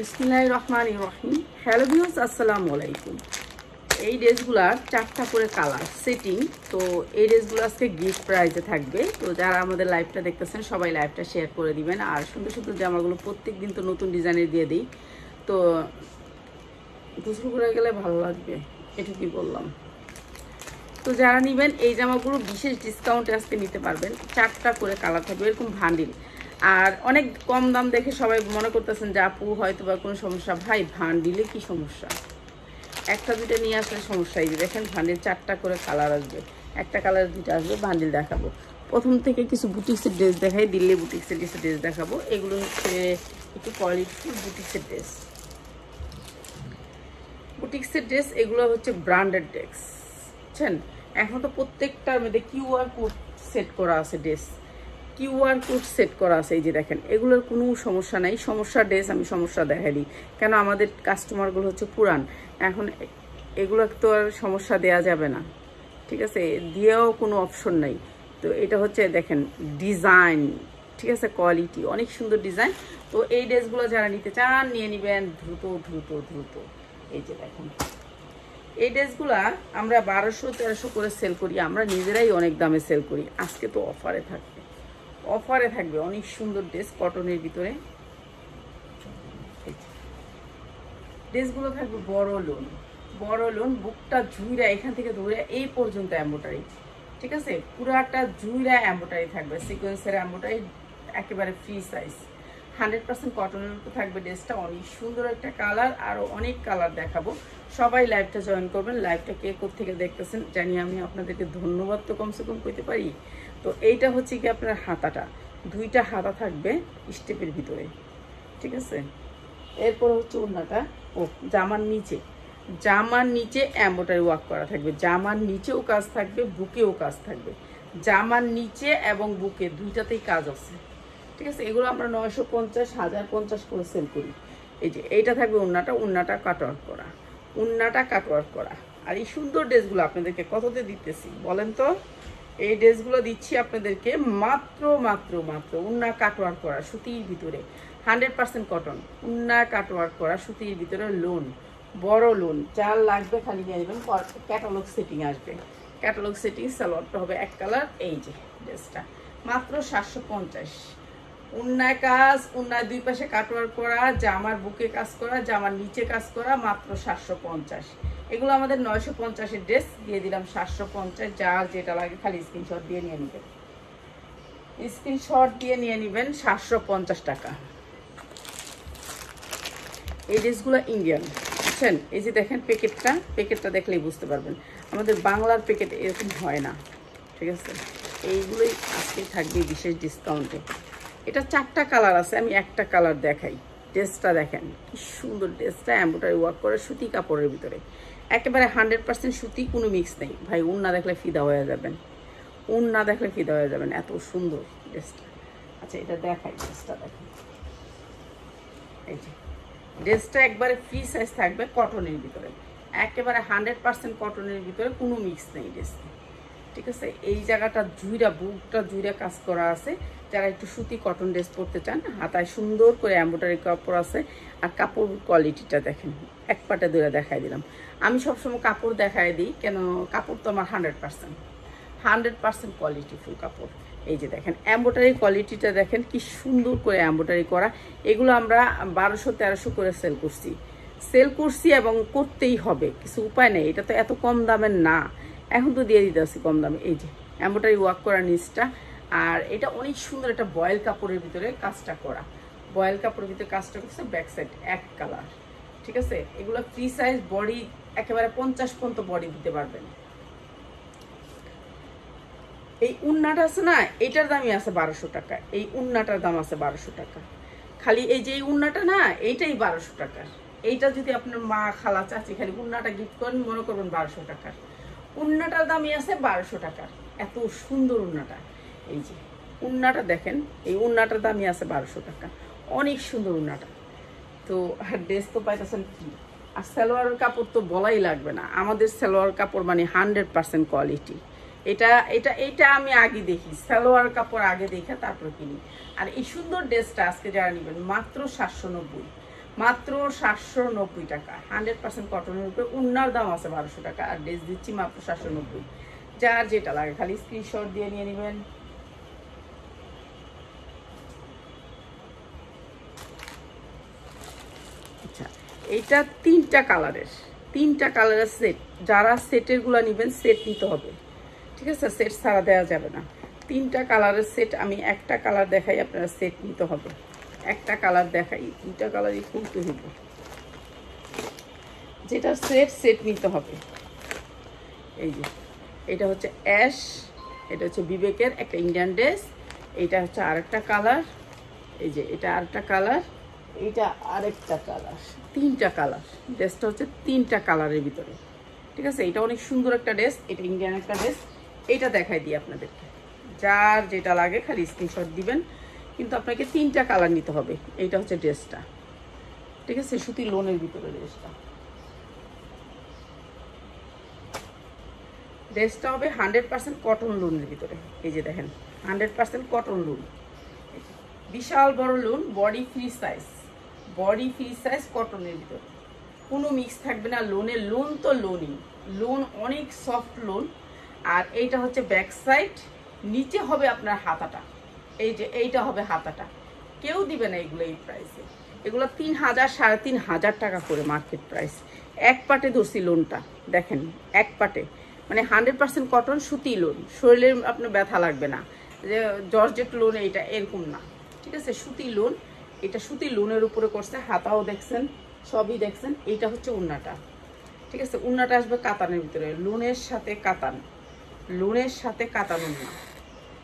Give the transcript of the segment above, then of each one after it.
বিসমিল্লাহির রহমানির রহিম। Hello viewers, আসসালামু আলাইকুম। এই ড্রেসগুলার 4টা করে কালার সেটিং। তো এই ড্রেসগুলো আজকে গিফট প্রাইজে থাকবে। তো যারা আমাদের লাইভটা দেখতেছেন সবাই লাইভটা শেয়ার করে দিবেন। আর সুন্দর সুন্দর জামাগুলো প্রত্যেকদিন তো নতুন ডিজাইনের দিয়ে দিই, তো গোসল করে গেলে ভালো লাগবে, এটুকুই বললাম। তো যারা নেবেন এই জামাগুলো বিশেষ ডিসকাউন্টে আজকে নিতে পারবেন। 4টা করে কালার থাকবে, এরকম ভান্ডিল। আর অনেক কম দাম দেখে সবাই মনে করতেছেন যে আপু হয়তো বা কোনো সমস্যা। ভাই, ভান্ডিলে কি সমস্যা? একটা দুটো নিয়ে আসলে সমস্যা। এই যে দেখেন ভান্ডিল 4টা করে কালার আসবে, একটা কালার 2টা আসবে। ভান্ডিল দেখাবো। প্রথম থেকে কিছু বুটিক্সের ড্রেস দেখাই, দিল্লি বুটিক্সের কিছু ড্রেস দেখাবো। এগুলো হচ্ছে একটু কোয়ালিটিফুল বুটিক্সের ড্রেস। বুটিক্সের ড্রেস এগুলো হচ্ছে ব্র্যান্ডেড ড্রেস, বুঝছেন? এখন তো প্রত্যেকটার মধ্যে কিউআর কোড সেট করা আছে। ড্রেস কিউআর কোড সেট করা আছে। এই যে দেখেন, এগুলোর কোনো সমস্যা নাই। সমস্যা ড্রেস আমি সমস্যা দেখাই দিই, কেন আমাদের কাস্টমারগুলো হচ্ছে পুরান। এখন এগুলো তো আর সমস্যা দেয়া যাবে না, ঠিক আছে? দিয়েও কোনো অপশন নাই। তো এটা হচ্ছে দেখেন ডিজাইন, ঠিক আছে, কোয়ালিটি অনেক সুন্দর ডিজাইন। তো এই ড্রেসগুলো যারা নিতে চান নিয়ে নেবেন দ্রুত দ্রুত দ্রুত। এই যে দেখেন, এই ড্রেসগুলা আমরা 1200-1300 করে সেল করি, আমরা নিজেরাই অনেক দামে সেল করি। আজকে তো অফারে থাকবে, অফারে থাকবে অনেক সুন্দর ড্রেস কটনের ভিতরে। ড্রেসগুলো থাকবে বড় লোন, বড় লোন, বুকটা জুইরা এখান থেকে ধরে এই পর্যন্ত এমব্রয়ডারি, ঠিক আছে? পুরাটা জুইরা এমব্রয়ডারি থাকবে, সিকোয়েন্সের এমব্রয়ডারি, একেবারে ফ্রি সাইজ। 100% কটনের উপর থাকবে ড্রেসটা। অনেক সুন্দর একটা কালার, আরও অনেক কালার দেখাবো। সবাই লাইভটা জয়েন করবেন। লাইভটা কে কোত্থেকে দেখতেছেন জানি আমি আপনাদেরকে ধন্যবাদ তো কমসে কম করতে পারি। তো এইটা হচ্ছে কি আপনার হাতাটা, 2টা হাতা থাকবে স্টেপের ভিতরে, ঠিক আছে? এরপর হচ্ছে ওড়নাটা, ও জামার নিচে, জামার নিচে এমব্রয়ডারি ওয়ার্ক করা থাকবে। জামার নিচেও কাজ থাকবে, বুকেও কাজ থাকবে। জামার নিচে এবং বুকে দুইটাতেই কাজ আছে, ঠিক আছে? এগুলো আমরা 950, 1050 করে সেল করি। এই যে এইটা থাকবে ওড়নাটা, ওড়নাটা কাটওয়ার্ক করা, ওড়নাটা কাটওয়ার্ক করা। আর এই সুন্দর ড্রেসগুলো আপনাদেরকে কততে দিতেছি বলেন তো? এই ড্রেসগুলো দিচ্ছি আপনাদেরকে মাত্র মাত্র মাত্র ওড়না কাটওয়ার্ক করা, সুতির ভিতরে 100% কটন, ওড়না কাটওয়ার্ক করা, সুতির ভিতরে লোন, বড় লোন। যার লাগবে খালি নিয়ে যাবেন। ক্যাটালগ সেটিং আসবে, ক্যাটালগ সেটিং। সালোয়ারটা হবে এক কালার। এই যে ড্রেসটা মাত্র 750। ওড়নায় কাজ, ওড়নায় দুই পাশে কাটওয়ার্ক করা, জামার বুকে কাজ করা, জামার নিচে কাজ করা, মাত্র 750। এগুলো আমাদের 950-এর ড্রেস, দিয়ে দিলাম 750। যার যেটা লাগে খালি স্ক্রিনশট দিয়ে নিয়ে নেবেন, স্ক্রিনশট দিয়ে নিয়ে নেবেন। 750 টাকা। এই ড্রেসগুলো ইন্ডিয়ান, বুঝছেন? এই যে দেখেন প্যাকেটটা, প্যাকেটটা দেখলেই বুঝতে পারবেন আমাদের বাংলার প্যাকেট এরকম হয় না, ঠিক আছে? এইগুলোই আজকে থাকবে বিশেষ ডিসকাউন্টে। এটা 4টা কালার আছে, আমি একটা কালার দেখাই। ড্রেসটা দেখেন কি সুন্দর, ড্রেসটা এমব্রয়ডারি ওয়ার্ক করে সুতি কাপড়ের ভিতরে, একেবারে 100% সুতি, কোনো মিক্স নেই। ভাই, ওড়না দেখলে ফিদা হয়ে যাবেন, ওড়না দেখলে ফিদা হয়ে যাবেন, এত সুন্দর ড্রেসটা। আচ্ছা, এটা দেখাই, ড্রেসটা দেখেন। এই যে ড্রেসটা একবারে ফ্রি সাইজ থাকবে, কটনের ভিতরে, একেবারে 100% কটনের ভিতরে, কোনো মিক্স নেই ড্রেসটা, ঠিক আছে? এই জায়গাটা জুইরা, বুকটা জুইরা কাজ করা আছে। যারা একটু সুতি কটন ড্রেস পরতে চান, হাতায় সুন্দর করে এমব্রয়ডারি কাপড় আছে। আর কাপড় কোয়ালিটিটা দেখেন, এক পাটে ধরে দেখাই দিলাম। আমি সবসময় কাপড় দেখাই দিই, কেন কাপড় তো আমার 100% কোয়ালিটিফুল কাপড়। এই যে দেখেন এমব্রয়ডারি কোয়ালিটিটা দেখেন কি সুন্দর করে এমব্রয়ডারি করা। এগুলো আমরা 1200-1300 করে সেল করছি এবং করতেই হবে, কিছু উপায় নেই। এটা তো এত কম দামের না, এখন তো দিয়ে দিতে আসি কম দামে। এই যে এমব্রয়ডারি ওয়ার্ক করা নিচটা। আর এটা অনেক সুন্দর, একটা বয়েল কাপড়ের ভিতরে কাজটা করা, বয়েল কাপড়ের ভিতরে কাজটা করছে। ব্যাক সাইড এক কালার, ঠিক আছে? এগুলো ফ্রি সাইজ, বডি একেবারে 50 পর্যন্ত বডি দিতে পারবেন। এই উন্নাটা আছে না, এটার দামই আছে 1200 টাকা। এই উন্নাটার দাম আছে 1200 টাকা। খালি এই যে এই উন্নাটা না, এইটাই 1200 টাকার। এইটা যদি আপনার মা, খালা, চাচি খালি উন্নাটা গিফট করেন, মনে করবেন 1200 টাকার। উন্নাটার দামই আছে 1200 টাকার। এত সুন্দর উন্নাটা। এই যে উন্নাটা দেখেন, এই উন্নাটার দামই আছে 1200 টাকা। অনেক সুন্দর উন্নাটা। তো ড্রেস তো পাইতেছেন কি, আর সালোয়ারের কাপড় তো বলাই লাগবে না। আমাদের সালোয়ার কাপড় মানে 100% কোয়ালিটি। এটা আমি আগে দেখি, সালোয়ার কাপড় আগে দেখে তারপর কিনি। আর এই সুন্দর ড্রেসটা আজকে যারা নেবেন মাত্র 790, মাত্র 790 টাকা। 100% কটনের উপরে, উন্নার দাম আছে 1200 টাকা, আর ড্রেস দিচ্ছি মাত্র 790। যার যেটা লাগে খালি স্ক্রিনশট দিয়ে নিয়ে নেবেন। আচ্ছা, এইটা 3টা কালারের সেট। যারা সেটের গুলা নেবেন সেট নিতে হবে, ঠিক আছে? সেট ছাড়া দেওয়া যাবে না। 3টা কালারের সেট, আমি একটা কালার দেখাই, আপনারা সেট নিতে হবে। একটা কালার দেখাই, 2টা কালারই খুলতে হইব। যেটা সেট নিতে হবে। এই যে এটা হচ্ছে অ্যাশ, এটা হচ্ছে বিবেকের একটা ইন্ডিয়ান ড্রেস, এটা হচ্ছে আরেকটা কালার, এই যে এটা আরেকটা কালার, এইটা আরেকটা কালার, 3টা কালার। ড্রেসটা হচ্ছে 3টা কালারের ভিতরে, ঠিক আছে? এটা অনেক সুন্দর একটা ড্রেস, এটা ইন্ডিয়ান একটা ড্রেস। এইটা দেখাই দিই আপনাদেরকে, যার যেটা লাগে খালি স্ক্রিনশট দিবেন। কিন্তু আপনাকে 3টা কালার নিতে হবে। এইটা হচ্ছে ড্রেসটা, ঠিক আছে? সুতি লোনের ভিতরে ড্রেসটা হবে 100% কটন লোনের ভিতরে। এই যে দেখেন 100% কটন লোন, বিশাল বড় লোন, বডি ফ্রি সাইজ কটনের ভিতরে, কোনো মিক্স থাকবে না। লোন তো লোনই, লোন অনেক সফট লোন। আর এইটা হচ্ছে ব্যাক সাইড, নিচে হবে আপনার হাতাটা, এই যে এইটা হবে হাতাটা। কেউ দিবে না এগুলো এই প্রাইসে। এগুলো 3000 3500 টাকা করে মার্কেট প্রাইস। এক পাটে ধরছি লোনটা, দেখেন এক পাটে, মানে 100% কটন সুতি লোন। শরীরের আপনার ব্যথা লাগবে না, যে জর্জেট লোন এইটা এরকম না, ঠিক আছে? সুতি লোন, এটা সুতি লোনের উপরে করছে। হাতাও দেখছেন, সবই দেখছেন। এইটা হচ্ছে উন্নাটা, ঠিক আছে? উন্নাটা আসবে কাতানের ভিতরে, লোনের সাথে কাতান, উন্না,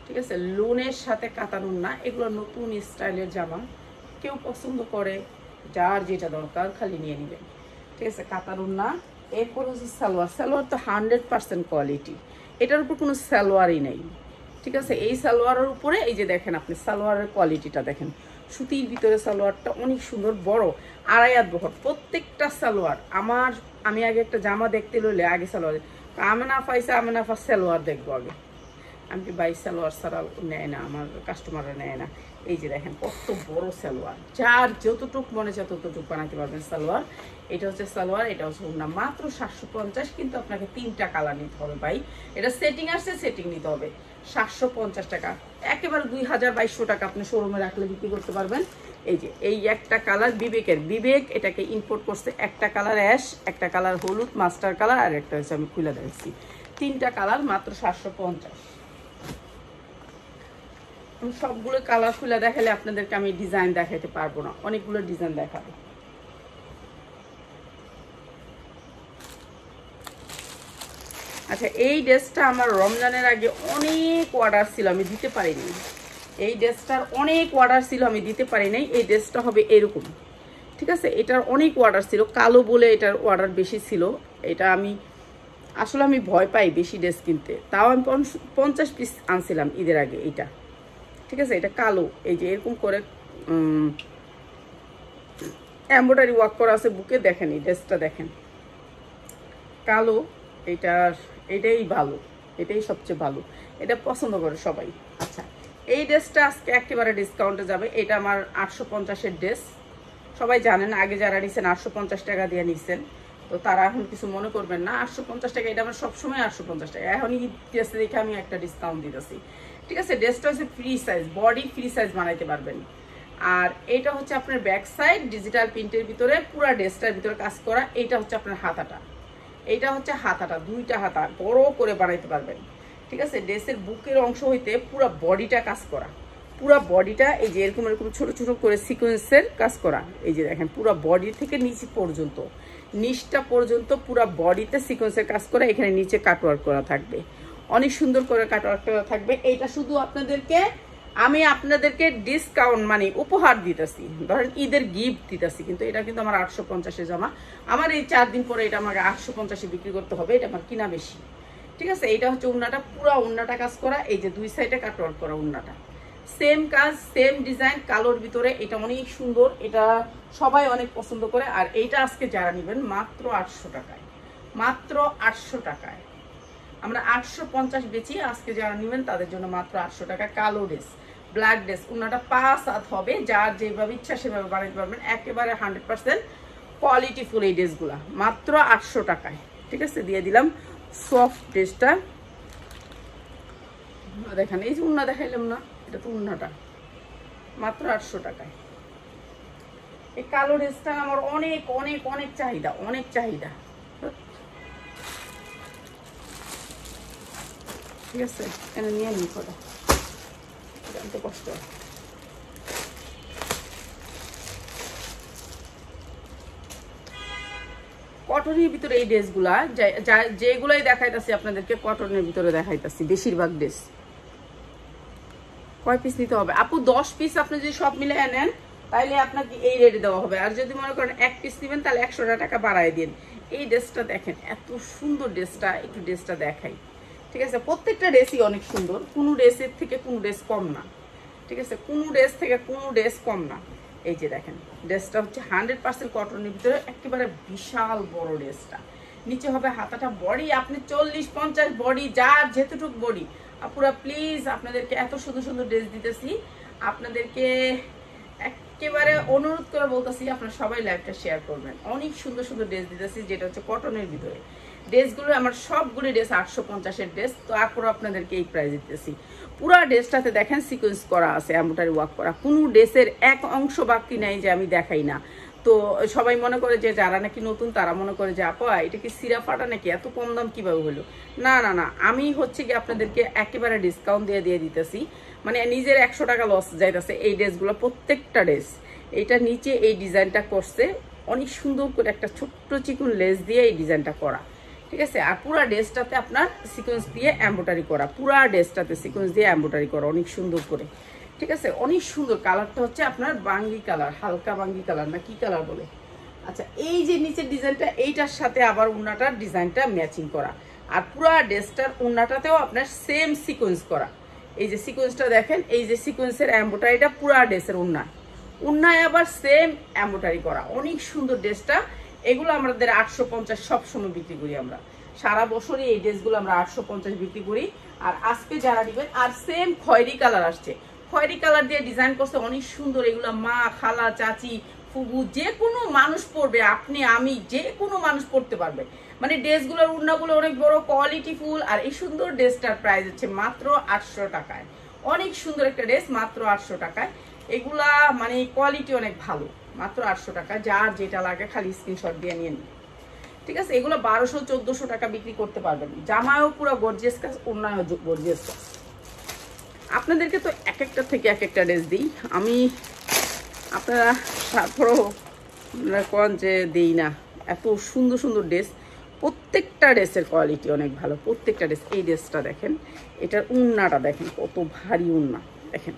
ঠিক আছে? লোনের সাথে কাতান উন্না। এগুলো নতুন স্টাইলের জামা, কেউ পছন্দ করে, যার যেটা দরকার খালি নিয়ে নেবেন, ঠিক আছে? কাতান উন্না। এরপর হচ্ছে সালোয়ার তো 100% কোয়ালিটি, এটার উপর কোনো সালোয়ারই নেই, ঠিক আছে? এই সালোয়ারের উপরে এই যে দেখেন আপনি সালোয়ারের কোয়ালিটিটা দেখেন, সুতির ভিতরে সালোয়ারটা অনেক সুন্দর, বড়, 2.5 হাত বহর প্রত্যেকটা সালোয়ার। আমি আগে একটা জামা দেখতে লইলে আগে সালোয়ার, আমেনাফা সালোয়ার দেখবো আগে। আমি বাই সালোয়ার ছাড়া নেয় না, আমার কাস্টমাররা নেয় না। এই যে দেখেন কত বড় সালোয়ার, যার যতটুক মনে চায় ততটুক বানাতে পারবেন সালোয়ার। এটা হচ্ছে সালোয়ার, এটা হচ্ছে ওড়না, মাত্র 750। কিন্তু আপনাকে 3টা কালার নিতে হবে ভাই, এটা সেটিং আসছে, সেটিং নিতে হবে। 750 টাকা, একেবারে 2200 টাকা আপনি শোরুমে রাখলে বিক্রি করতে পারবেন। এই যে এই একটা কালার বিবেক এটাকে ইম্পোর্ট করছে। একটা কালার অ্যাশ, একটা কালার হলুদ মাস্টার কালার, আর একটা হচ্ছে আমি খুলে দেখছি। 3টা কালার, মাত্র 750। সবগুলো কালার খুলে দেখালে আপনাদেরকে আমি ডিজাইন দেখাতে পারবো না, অনেকগুলো ডিজাইন দেখাবো। আচ্ছা, এই ড্রেসটা আমার রমজানের আগে অনেক অর্ডার ছিল, আমি দিতে পারিনি। এই ড্রেসটার অনেক অর্ডার ছিল, আমি দিতে পারি নাই। এই ড্রেসটা হবে এরকম, ঠিক আছে? এটার অনেক অর্ডার ছিল, কালো বলে এটার অর্ডার বেশি ছিল। এটা আসলে আমি ভয় পাই বেশি ড্রেস কিনতে, তাও আমি 50 পিস আনছিলাম ঈদের আগে। এইটা ঠিক আছে, এটা কালো, এই যে এরকম করে এমব্রয়ডারি ওয়ার্ক করা আছে বুকে। দেখেন এই ড্রেসটা দেখেন, কালো, এটাই ভালো, এটাই সবচেয়ে ভালো, এটা পছন্দ করে সবাই। আচ্ছা, এই ড্রেসটা আজকে একেবারে ডিসকাউন্টে যাবে। এটা আমার 850-এর ড্রেস, সবাই জানেন, আগে যারা নিচ্ছেন 850 টাকা দিয়ে নিচ্ছেন, তো তারা এখন কিছু মনে করবেন না। 850 টাকা, এটা আমার সবসময় 850 টাকা। এখনই ড্রেসে দেখে আমি একটা ডিসকাউন্ট দিতেছি, ঠিক আছে? ড্রেসটা হচ্ছে free size, body free size বানাইতে পারবেন। আর এটা হচ্ছে আপনার ব্যাক সাইড, ডিজিটাল প্রিন্টের ভিতরে, পুরো ড্রেসটার ভিতরে কাজ করা। এইটা হচ্ছে আপনার হাতাটা, এইটা হচ্ছে হাতাটা, 2টা হাতা বড় করে বানাইতে পারবেন, ঠিক আছে? ড্রেসের বুকের অংশ হইতে পুরো বডিটা কাজ করা, পুরো বডিটা এই যে এরকম ছোট ছোট করে সিকোয়েন্সের কাজ করা। এই যে দেখেন পুরো বডি থেকে নিচে পর্যন্ত, নিচটা পর্যন্ত পুরো বডিতে সিকোয়েন্সের কাজ করা। এখানে নিচে কাটওয়ার্ক করা থাকবে, অনেক সুন্দর করে কাটওয়ার্ক করা থাকবে। এইটা শুধু আমি আপনাদেরকে ডিসকাউন্ট মানে উপহার দিতেছি, ধরেন ঈদের গিফট দিতেছি। কিন্তু এটা কিন্তু আমার 850-এ জমা, আমার এই 4 দিন পরে এটা আমাকে 850-এ বিক্রি করতে হবে, এটা আমার কিনা বেশি, ঠিক আছে? এটা হচ্ছে উন্নাটা, পুরো উন্নাটা কাজ করা। এই যে 2 সাইডে কাটওয়ার্ক করা উন্নাটা, সেম কাজ সেম ডিজাইন, কালোর ভিতরে। এটা অনেক সুন্দর, এটা সবাই অনেক পছন্দ করে। আর এইটা আজকে যারা নেবেন মাত্র 800 টাকায়, মাত্র 800 টাকায়। আমরা 850 বেচি, আজকে যারা নেবেন তাদের জন্য মাত্র 800 টাকা। কালো ড্রেস, ব্ল্যাক ড্রেস, উন্নাটা 5 হাত হবে, যার যেভাবে ইচ্ছা সেভাবে বানাতে পারবেন। একেবারে 100% কোয়ালিটি ফুল এই ড্রেসগুলা, মাত্র 800 টাকায়। ঠিক আছে, দিয়ে দিলাম সফট ড্রেসটা। দেখেন এই যে উন্না দেখাইলাম না, এটা তো উন্নাটা, মাত্র 800 টাকায়। এই কালো ড্রেসটা আমার অনেক অনেক অনেক চাহিদা, অনেক চাহিদা। ঠিক আছে, এখানে নিয়ে নিই ফটো, জানতে কষ্ট। কটনের ভিতরে এই ড্রেসগুলা, যেগুলাই দেখাইতাছি আপনাদেরকে কটনের ভিতরে দেখাইতাছি, বেশিরভাগ ড্রেস। কয় পিস নিতে হবে আপু? 10 পিস আপনি যদি সব মিলে নেন তাহলে আপনাকে এই রেটে দেওয়া হবে। আর যদি মনে করেন 1 পিস নেবেন তাহলে 100 টাকা বাড়ায় দিন। এই ড্রেসটা দেখেন, এত সুন্দর ড্রেসটা, একটু ড্রেসটা দেখাই। ঠিক আছে, প্রত্যেকটা ড্রেসই অনেক সুন্দর, কোনো ড্রেসের থেকে কোনো ড্রেস কম না। ঠিক আছে, কোনো ড্রেস থেকে কোনো ড্রেস কম না। এই যে দেখেন, ড্রেসটা হচ্ছে 100% কটনের ভিতরে, একেবারে বিশাল বড় ড্রেসটা। নিচে হবে হাতাটা, বডি আপনি 40-50 বডি, যার যেতটুকু বডি। আপুরা প্লিজ, আপনাদেরকে এত সুন্দর সুন্দর ড্রেস দিতেছি, আপনাদেরকে একেবারে অনুরোধ করে বলতেছি আপনারা সবাই লাইভটা শেয়ার করবেন। অনেক সুন্দর সুন্দর ড্রেস দিতেছি, যেটা হচ্ছে কটনের ভিতরে। ড্রেসগুলো আমার সবগুলো ড্রেস 850-এর ড্রেস, তো তারপরে আপনাদেরকে এই প্রাইস দিতেছি। পুরো ড্রেসটাতে দেখেন সিকোয়েন্স করা আছে, এমব্রয়ডারি ওয়ার্ক করা, কোনো ড্রেসের এক অংশ বাকি নাই যে আমি দেখাই না। তো সবাই মনে করে যে যারা নাকি নতুন তারা মনে করে যে আপা এটা কি সিরা ফাটা নাকি, এত কম দাম কিভাবে হলো? না না না, আমি হচ্ছে কি আপনাদেরকে একেবারে ডিসকাউন্ট দিয়ে দিতেছি, মানে নিজের 100 টাকা লস যাইতেছে এই ড্রেসগুলো, প্রত্যেকটা ড্রেস। এইটা নিচে এই ডিজাইনটা করছে অনেক সুন্দর করে, একটা ছোট্ট চিকন লেস দিয়ে এই ডিজাইনটা করা। ঠিক আছে, আর পুরা ড্রেসটাতে আপনার সিকোয়েন্স দিয়ে এমব্রয়ডারি করা, পুরা ড্রেসটাতে সিকোয়েন্স দিয়ে এমব্রয়ডারি করা অনেক সুন্দর করে। ঠিক আছে, অনেক সুন্দর। কালারটা হচ্ছে আপনার বাঙ্গি কালার, হালকা বাঙ্গি কালার না কি কালার বলে। আচ্ছা, এই যে নিচের ডিজাইনটা, এইটার সাথে আবার উন্নাটার ডিজাইনটা ম্যাচিং করা, আর পুরা ড্রেসটার উন্নাটাতেও আপনার সেম সিকোয়েন্স করা। এই যে সিকোয়েন্সটা দেখেন, এই যে সিকোয়েন্সের এমব্রয়ডারিটা পুরা ড্রেসের উন্নায় আবার সেম এমব্রয়ডারি করা, অনেক সুন্দর ড্রেসটা। এগুলো আমাদের 850 সবসময় বিক্রি করি আমরা, সারা বছরই এই ড্রেসগুলো আমরা 850 বিক্রি করি। আর আজকে যারা নেবেন, আর সেম খয়েরি কালার আসছে, খয়েরি কালার দিয়ে ডিজাইন করছে অনেক সুন্দর। এগুলো মা, খালা, চাচি, ফুবু, যে কোনো মানুষ পরবে, আপনি আমি যে কোনো মানুষ পরতে পারবে। মানে ড্রেসগুলোর উন্নাগুলো অনেক বড়, কোয়ালিটি ফুল। আর এই সুন্দর ড্রেসটার প্রাইস হচ্ছে মাত্র 800 টাকায়। অনেক সুন্দর একটা ড্রেস, মাত্র 800 টাকায়। এগুলা মানে কোয়ালিটি অনেক ভালো, মাত্র 800 টাকা। যার যেটা লাগে খালি স্ক্রিনশট দিয়ে নিয়ে নিন। ঠিক আছে, এগুলো 1200-1400 টাকা বিক্রি করতে পারবেন। জামায়ও পুরো গর্জিয়াস কাজ, অন্যায় গর্জিয়াস কাজ। আপনাদেরকে তো এক একটা থেকে এক একটা ড্রেস দিই আমি, আপনারা তারপরও কোন যে দিই না। এত সুন্দর সুন্দর ড্রেস, প্রত্যেকটা ড্রেসের কোয়ালিটি অনেক ভালো, প্রত্যেকটা ড্রেস। এই ড্রেসটা দেখেন, এটার উন্নাটা দেখেন কত ভারী উন্না, দেখেন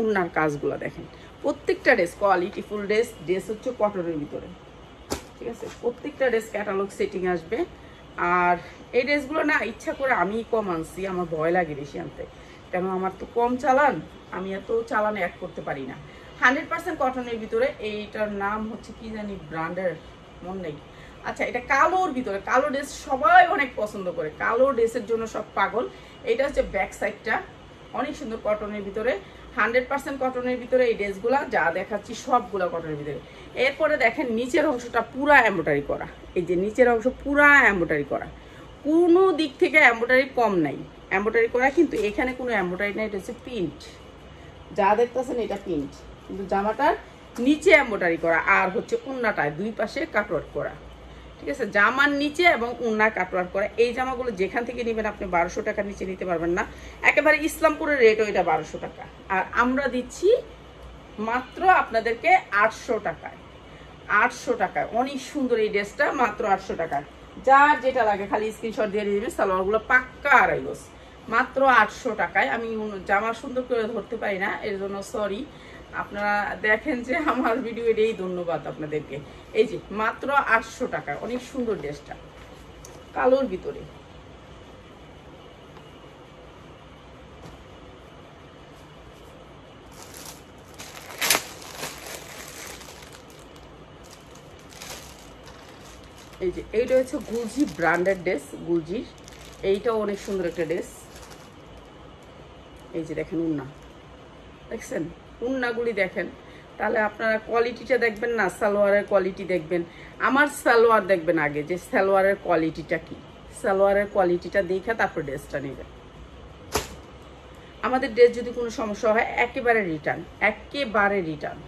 উন্নার কাজগুলো দেখেন। প্রত্যেকটা dress quality full dress, dress হচ্ছে কটনের ভিতরে। ঠিক আছে, প্রত্যেকটা ড্রেস ক্যাটালগ সেটিং আসবে। আর এই ড্রেসগুলো না ইচ্ছা করে আমি কম আনছি, আমার ভয় লাগে বেশি আনতে, কেন আমার তো কম চালান, আমি এত চালান অ্যাড করতে পারি না। 100% কটনের ভিতরে। এইটার নাম হচ্ছে কি জানি, ব্র্যান্ডের মন নেই। আচ্ছা, এটা কালোর ভিতরে, কালো ড্রেস সবাই অনেক পছন্দ করে, কালো ড্রেসের জন্য সব পাগল। এটা হচ্ছে ব্যাক সাইডটা, অনেক সুন্দর কটনের ভিতরে, 100% কটনের ভিতরে। এই ড্রেসগুলা যা দেখাচ্ছি সবগুলা কটনের ভিতরে। এরপরে দেখেন নিচের অংশটা পুরা এমব্রয়ডারি করা, এই যে নিচের অংশ পুরা এমব্রয়ডারি করা, কোনো দিক থেকে এমব্রয়ডারি কম নাই, এমব্রয়ডারি করা। কিন্তু এখানে কোনো এমব্রয়ডারি নাই, এটা হচ্ছে প্রিন্ট, যা দেখতেছেন এটা প্রিন্ট, কিন্তু জামাটার নিচে এমব্রয়ডারি করা। আর হচ্ছে উন্নাটায় দুই পাশে কাটওয়ার্ক করা। ঠিক আছে, জামার নিচে এবং উন্না কাটওয়ার্ক করা। এই জামাগুলো যেখান থেকে নেবেন আপনি 1200 টাকার নিচে নিতে পারবেন না, একেবারে ইসলামপুরের রেটও এটা 1200 টাকা। আর আমরা দিচ্ছি মাত্র আপনাদেরকে 800 টাকায়, 800 টাকায়। অনেক সুন্দর এই ড্রেসটা, মাত্র 800 টাকায়। যার যেটা লাগে খালি স্ক্রিনশট দিয়ে দিবেন। সালোয়ারগুলো পাক্কা আড়াই গজ, মাত্র 800 টাকায়। আমি জামা সুন্দর করে ধরতে পারি না, এর জন্য সরি। আপনারা দেখেন যে আমার ভিডিও, এটাই ধন্যবাদ আপনাদেরকে। এই যে মাত্র 800 টাকায় অনেক সুন্দর ড্রেসটা, কালোর ভিতরে। এই যে এইটা হচ্ছে গুলজি ব্র্যান্ডেড ড্রেস, গুলজির। এইটাও অনেক সুন্দর একটা ড্রেস। এই যে দেখেন উন্না, দেখছেন উন্নাগুলি দেখেন, তাহলে আপনারা কোয়ালিটিটা দেখবেন না, সালোয়ারের কোয়ালিটি দেখবেন। আমার সালোয়ার দেখবেন আগে, যে সালোয়ারের কোয়ালিটিটা কি, সালোয়ারের কোয়ালিটিটা দেখে তারপর ড্রেসটা নেবেন। আমাদের ড্রেস যদি কোনো সমস্যা হয় একেবারে রিটার্ন, একেবারে রিটার্ন,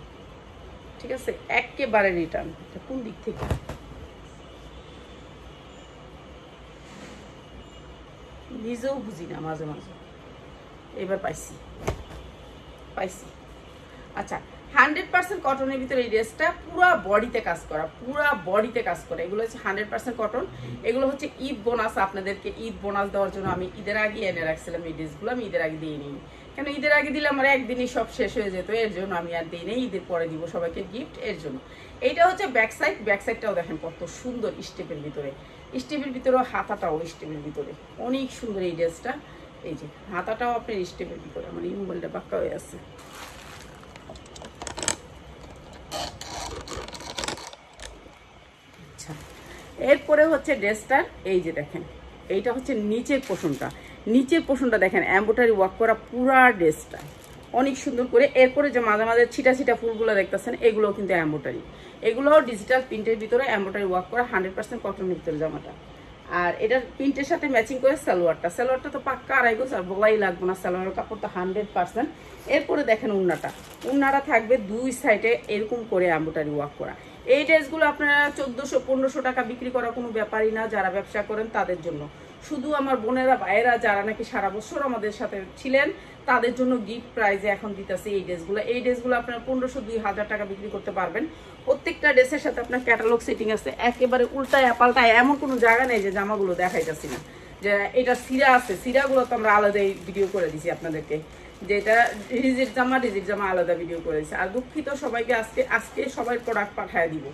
ঠিক আছে, একেবারে রিটার্ন। কোন দিক থেকে নিজেও বুঝি না মাঝে মাঝে, এবার পাইছি। আচ্ছা 100% কটনের ভিতরে এই ড্রেসটা পুরো বডিতে কাজ করা, পুরো বডিতে কাজ করা। এগুলো হচ্ছে 100% কটন। এগুলো হচ্ছে ঈদ বোনাস, আপনাদেরকে ঈদ বোনাস দেওয়ার জন্য আমি ঈদের আগে এনে রাখছিলাম এই ড্রেসগুলো। আমি ঈদের আগে দিয়ে নিই, কেন ঈদের আগে দিলে আমার একদিনই সব শেষ হয়ে যেত, এর জন্য আমি আর দিই নেই, ঈদের পরে দিব সবাইকে গিফট, এর জন্য। এইটা হচ্ছে ব্যাক সাইড, ব্যাক সাইডটাও দেখেন কত সুন্দর স্টেপের ভিতরে, স্টেপের ভিতরেও হাতাটাও স্টেপের ভিতরে, অনেক সুন্দর এই ড্রেসটা। এই যে হাতাটাও আপনার স্টেপের ভিতরে, আমার এই মোবাইলটা বাঁকা হয়ে আছে। এরপরে হচ্ছে ড্রেসটার এই যে দেখেন, এইটা হচ্ছে নিচের পোর্শনটা, নিচের পোর্শনটা দেখেন এমব্রয়ডারি ওয়ার্ক করা পুরা ড্রেসটা অনেক সুন্দর করে। এরপরে যে মাঝে মাঝে ছিটা ছিটা ফুলগুলো দেখতেছেন এগুলোও কিন্তু এমব্রয়ডারি, এগুলোও ডিজিটাল প্রিন্টের ভিতরে এমব্রয়ডারি ওয়ার্ক করা 100% কটনের ভিতরে জামাটা। আর এটার প্রিন্টের সাথে ম্যাচিং করে সালোয়ারটা, সালোয়ারটা তো পাক্কা 2.5 গজ, আর বলাই লাগবে না, সালোয়ারের কাপড় তো 100%। এরপরে দেখেন উন্নাটা, উন্নাটা থাকবে দুই সাইডে এরকম করে এমব্রয়ডারি ওয়ার্ক করা। এই ড্রেসগুলো আপনারা 1400-1500 টাকা বিক্রি করা কোনো ব্যাপারই না, যারা ব্যবসা করেন তাদের জন্য। শুধু আমার বোনেরা ভাইয়েরা যারা নাকি সারা বছর আমাদের সাথে ছিলেন তাদের জন্য গিফট প্রাইজে এখন দিতেছে এই ড্রেসগুলো। এই ড্রেসগুলো আপনারা 1500-2000 টাকা বিক্রি করতে পারবেন। প্রত্যেকটা ড্রেসের সাথে আপনার ক্যাটালগ সেটিং আছে, একেবারে উল্টায় পাল্টায় এমন কোনো জায়গা নেই যে জামাগুলো দেখাইতেছি না, যে এটা সিরা আছে, সিরাগুলো তো আমরা আলাদাই ভিডিও করে দিছি আপনাদেরকে, যেটা রিজিট জামা আলাদা ভিডিও করেছে। আর দুঃখিত সবাইকে, আজকে সবাই প্রোডাক্ট পাঠিয়ে দিব,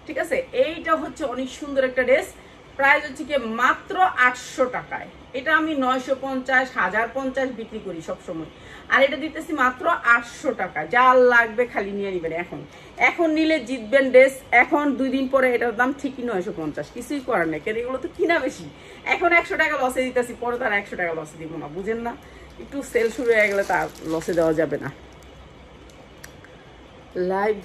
ঠিক আছে। এইটা হচ্ছে অনেক সুন্দর একটা ড্রেস, প্রাইস হচ্ছে কি মাত্র 800 টাকায়। এটা আমি 950, 1050 বিক্রি করি সবসময়, আর এটা দিতেছি মাত্র 800 টাকা। যা লাগবে খালি নিয়ে নেবেন, এখন নিলে জিতবেন ড্রেস। এখন 2 দিন পরে এটার দাম ঠিকই 950, কিছুই করার নেই, কেন এগুলো তো কিনা বেশি। এখন 100 টাকা লসে দিতেছি, পরে তার 100 টাকা লসে দিব না, বুঝেন না। একটু সেল শুরু হয়ে গেলে তার লসে দেওয়া যাবে না। লাইভ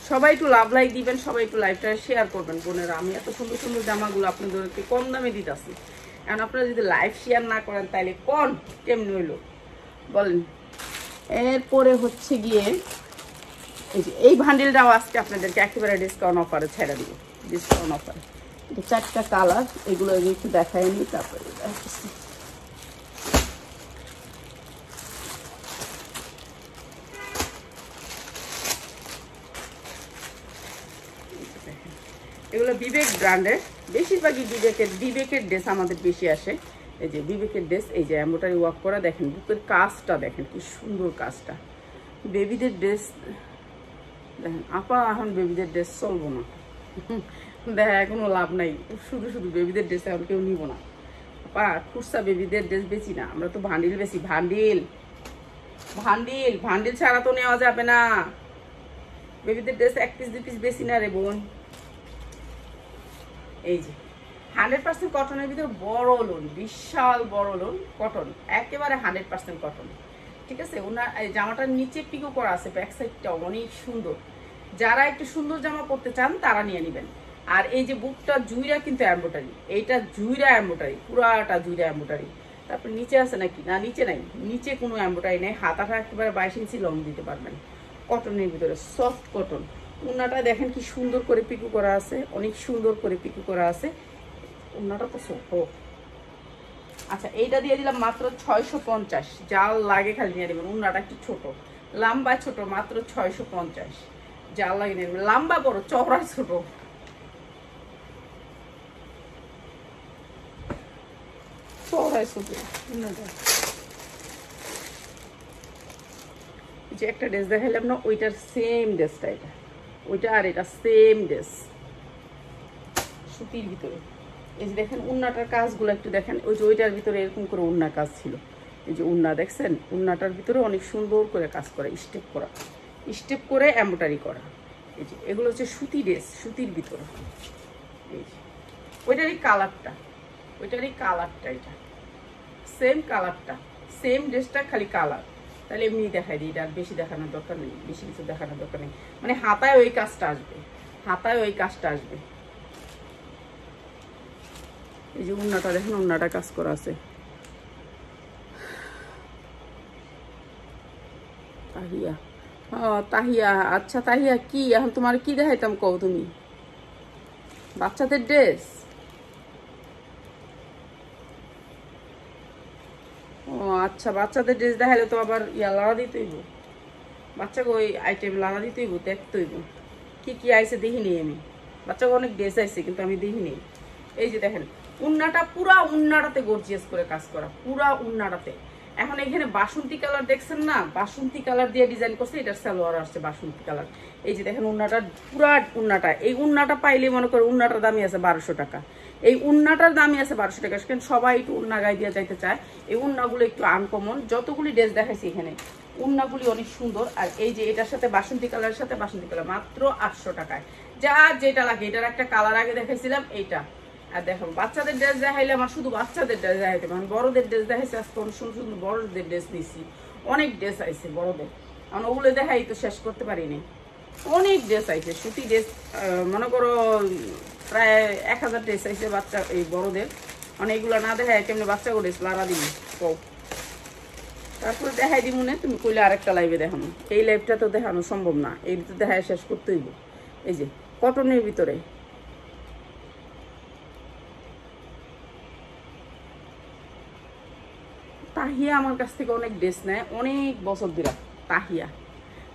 সবাই একটু লাভ লাইক দিবেন, সবাই একটু লাইভটা শেয়ার করবেন বোনেরা। আমি এত সুন্দর সুন্দর জামাগুলো আপনাদেরকে কম দামে দিতেছি, কারণ আপনারা যদি লাইভ শেয়ার না করেন তাহলে কোন কেমনি হইলো বলেন। এরপরে হচ্ছে গিয়ে এই যে এই ভান্ডিলটাও আজকে আপনাদেরকে একেবারে ডিসকাউন্ট অফারে ছেড়ে দিব, ডিসকাউন্ট অফারে। এটা 4টা কালার, এগুলো একটু দেখায় নি তারপরে এগুলো বিবেক ব্র্যান্ডের, বেশিরভাগই বিবেকের ড্রেস আমাদের বেশি আসে। এই যে বিবেকের ড্রেস, এই যে এমব্রয়ডারি ওয়ার্ক করা, দেখেন বুকের কাজটা দেখেন কি সুন্দর কাজটা। বেবিদের ড্রেস দেখেন, আপা এখন বেবিদের ড্রেস চলবো না, দেখা কোনো লাভ নাই, শুধু শুধু বেবিদের ড্রেস এখন কেউ নিব না। আপা খুচরা বেবিদের ড্রেস বেশি না, আমরা তো ভান্ডিল বেশি, ভান্ডিল ভান্ডিল ভান্ডিল ছাড়া তো নেওয়া যাবে না। বেবিদের ড্রেস 1 পিস 2 পিস বেশি না রে বোন। এই যে 100% কটনের ভিতরে বড় লোন, বিশাল বড় লোন কটন, একেবারে 100% কটন, ঠিক আছে। ওনার জামাটার নিচে পিকো করা আছে, ব্যাক সাইডটা অনেক সুন্দর। যারা একটু সুন্দর জামা পরতে চান তারা নিয়ে নেবেন। আর এই যে বুকটা জুইরা কিন্তু এমব্রয়ডারি, এইটা জুইরা এমব্রয়ডারি, পুরাটা জুইরা এমব্রয়ডারি। তারপর নিচে আছে নাকি, না নিচে নাই, নিচে কোনো এমব্রয়ডারি নেই। হাতাটা একেবারে 22 ইঞ্চি লং দিতে পারবেন, কটনের ভিতরে সফট কটন। উন্নাটা দেখেন কি সুন্দর করে পিকু করা আছে, অনেক সুন্দর করে পিকু করা আছে। উন্নাটা তো ছোট। আচ্ছা এইটা দিয়ে দিলাম মাত্র 650, যা লাগে খালি নিয়ে নেবেন। উন্নাটা একটু ছোট, লম্বা ছোট, মাত্র 650, যা লাগে নিয়ে নেবেন। লম্বা বড়, চওড়া ছোট, চওড়ায় ছোট উন্নাটা। যে একটা ড্রেস দেখাইলাম না, ওইটার সেম ড্রেসটা এটা, ওইটা আর এটা সেম ড্রেস, সুতির ভিতরে। এই যে দেখেন উন্নাটার কাজগুলো একটু দেখেন, ওই যে ওইটার ভিতরে এরকম করে উন্না কাজ ছিল। এই যে উন্না দেখছেন, উন্নাটার ভিতরে অনেক সুন্দর করে কাজ করা, স্টেপ করা, স্টেপ করে এমব্রয়ডারি করা। এই যে এগুলো হচ্ছে সুতি ড্রেস, সুতির ভিতরে। এই যে ওইটারই কালারটা, ওইটারই কালারটা, এটা সেম কালারটা, সেম ড্রেসটা, খালি কালার। তাহলে এমনি দেখাই দিই, এটা আর বেশি দেখানোর দরকার নেই, বেশি কিছু দেখানোর দরকার নেই। মানে হাতায় ওই কাজটা আসবে, হাতায় ওই কাজটা আসবে। এই যে উন্নাটা দেখেন, উন্নাটা কাজ করা আছে। তাহিয়া, তাহিয়া, আচ্ছা তাহিয়া কি এখন তোমার কি দেখাইতাম কও তুমি? বাচ্চাদের ড্রেস? ও আচ্ছা, বাচ্চাদের ড্রেস দেখাইলে তো আবার লাড়া দিতেইব, বাচ্চাকে ওই আইটেম লাড়া দিতেইব, দেখতেইব কি কি আইছে দেখিনি আমি। বাচ্চাকে অনেক ড্রেস আইছে কিন্তু আমি দেখিনি। এই যে দেখেন উন্নাটা, পুরা উন্নাটাতে গর্জিয়াস করে কাজ করা, পুরা উন্নাটাতে। এখন এখানে বাসন্তী কালার দেখছেন না, বাসন্তী কালার দিয়ে ডিজাইন করছে, এটার সালোয়ার আসছে বাসন্তী কালার। এই যে দেখেন উন্নাটা, পুরা উন্নাটা। এই উন্নাটা পাইলে মনে করে উন্নাটার দামই আছে 1200 টাকা। এই উন্নাটার দামই আছে 1200 টাকা, কারণ সবাই একটু উন্না গায়ে দিয়ে যাইতে চায়। এই উন্নাগুলো একটু আনকমন, যতগুলি ড্রেস দেখাইছি এখানে উন্নাগুলি অনেক সুন্দর। আর এই যে এটার সাথে বাসন্তী কালারের সাথে বাসন্তী কালার মাত্র 800 টাকায়। যা যেটা লাগে, এটার একটা কালার আগে দেখাইছিলাম এইটা। আর দেখো বাচ্চাদের ড্রেস দেখাইলে আমার শুধু বাচ্চাদের ড্রেস দেখাইতে, মানে বড়দের ড্রেস দেখাইছে আজকে অনেক সুন্দর সুন্দর বড়দের ড্রেস নিছি, অনেক ড্রেস আইছে বড়দের। কারণ ওগুলো দেখাই তো শেষ করতে পারিনি, অনেক ড্রেস আইছে সুতি ড্রেস। মনে করো প্রায় 1000 ড্রেস আইছে বাচ্চা এই বড়দের। মানে এগুলো না দেখায় কেমনি বাচ্চাগুলো ড্রেস লাড়া দিবি কও। তারপরে দেখাই দিব না, তুমি কইলে আরেকটা লাইভে দেখানো। এই লাইভটা তো দেখানো সম্ভব না, এই তো দেখায় শেষ করতে হইব। এই যে কটনের ভিতরে তাহিয়া আমার কাছ থেকে অনেক ড্রেস নেয়, অনেক বছর ধরে। তাহিয়া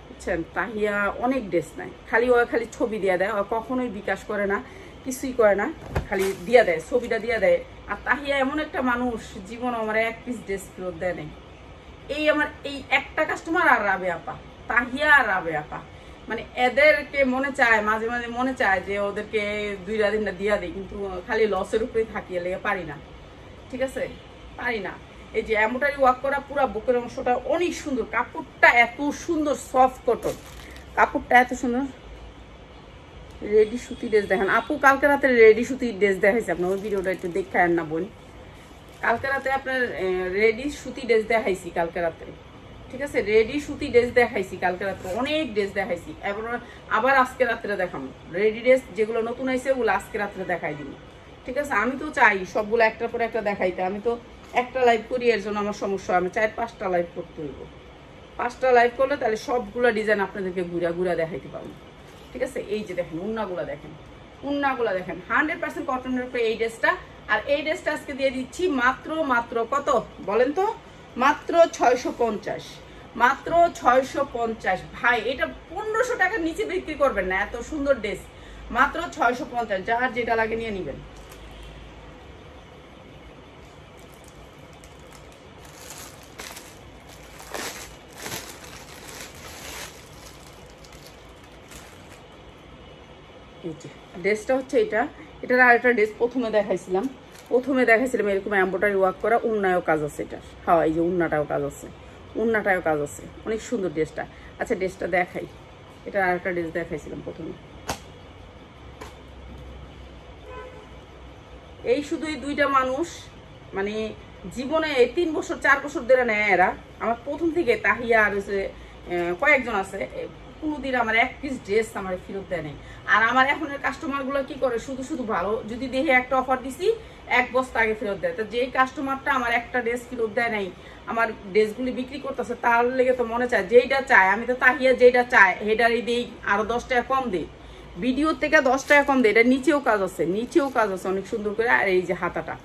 বুঝছেন, তাহিয়া অনেক ড্রেস নেয়, খালি ও খালি ছবি দিয়ে দেয়, ও কখনোই বিকাশ করে না, কিছুই করে না, খালি দিয়া দেয়, ছবিটা দিয়া দেয়। আর তাহিয়া এমন একটা মানুষ, জীবন আমার এক পিস ড্রেস ফেরত দেয় নেই। এই আমার এই একটা কাস্টমার আর রাবে আপা, তাহিয়া আর রাবে আপা, মানে এদেরকে মনে চায়, মাঝে মাঝে মনে চায় যে ওদেরকে 2 দিনটা দিয়া দিই, কিন্তু খালি লসের উপরেই থাকিয়ে লেগে পারি না, ঠিক আছে, পারি না। এই যে এমব্রয়ডারি ওয়ার্ক করা পুরো বুকের অংশটা অনেক সুন্দর, কাপড়টা এত সুন্দর, সফট কটন কাপড়টা এত সুন্দর। রেডি সুতি ড্রেস দেখেন আপু, কালকে রাতে রেডি সুতি ড্রেস দেখাইছে আপনার, ওই ভিডিওটা একটু দেখায় না বোন। কালকে রাতে আপনার রেডি সুতি ড্রেস দেখাইছি কালকে রাতে, ঠিক আছে, রেডি সুতি ড্রেস দেখাইছি কালকে রাতে, অনেক ড্রেস দেখাইছি। এবার আবার আজকে রাত্রে দেখাবো রেডি ড্রেস, যেগুলো নতুন আইছে ওগুলো আজকে রাত্রে দেখাই দিব, ঠিক আছে। আমি তো চাই সবগুলো একটার পর একটা দেখাইতে, আমি তো একটা লাইভ করি, এর জন্য আমার সমস্যা, আমি চাই 5টা লাইভ করতে হইব। 5টা লাইভ করলে তাহলে সবগুলো ডিজাইন আপনাদেরকে ঘুরা ঘুরা দেখাইতে পারবো, ঠিক আছে। এই যে দেখেন উন্নাগুলা দেখেন, উন্নাগুলা দেখেন 100% কটনের উপরে এই ড্রেসটা। আর এই ড্রেসটা আজকে দিয়ে দিচ্ছি মাত্র মাত্র কত বলেন তো, মাত্র 650, মাত্র 650। ভাই এটা 1500 টাকার নিচে বিক্রি করবেন না, এত সুন্দর ড্রেস মাত্র 650, যার যেটা লাগে নিয়ে নেবেন। ড্রেসটা হচ্ছে এটা, এটার আরেকটা ড্রেস প্রথমে দেখাইছিলাম এরকম এমব্রয়ডারি ওয়ার্ক করা, উন্নায়ও কাজ আছে এটার। হ্যাঁ এই যে উন্নাটাও কাজ আছে, উন্নাটাও কাজ আছে, অনেক সুন্দর ড্রেসটা। আচ্ছা ড্রেসটা দেখাই, এটার আরেকটা ড্রেস দেখাইছিলাম প্রথমে। এই শুধু এই 2টা মানুষ মানে জীবনে 3 বছর 4 বছর ধরে নেয় এরা আমার প্রথম থেকে। তাহিয়া আর কয়েকজন আছে, কোনোদিন আমার এক পিস ড্রেস আমার ফেরত দেয় নেই। আর আমার এখনের কাস্টমারগুলো কি করে, শুধু শুধু ভালো যদি দেখে একটা অফার দিছি 1 বস্তা আগে ফেরত দেয়। তো যেই কাস্টমারটা আমার একটা ড্রেস ফেরত দেয় নাই, আমার ড্রেসগুলি বিক্রি করতেছে, তার লেগে তো মনে চায় যেইটা চায়, আমি তো তাহিয়া যেটা চায় হেডারই দিই, আরো 10 টাকা কম দিই, ভিডিও থেকে 10 টাকা কম দিই। এটা নিচেও কাজ আছে, নিচেও কাজ আছে অনেক সুন্দর করে। আর এই যে হাতাটা,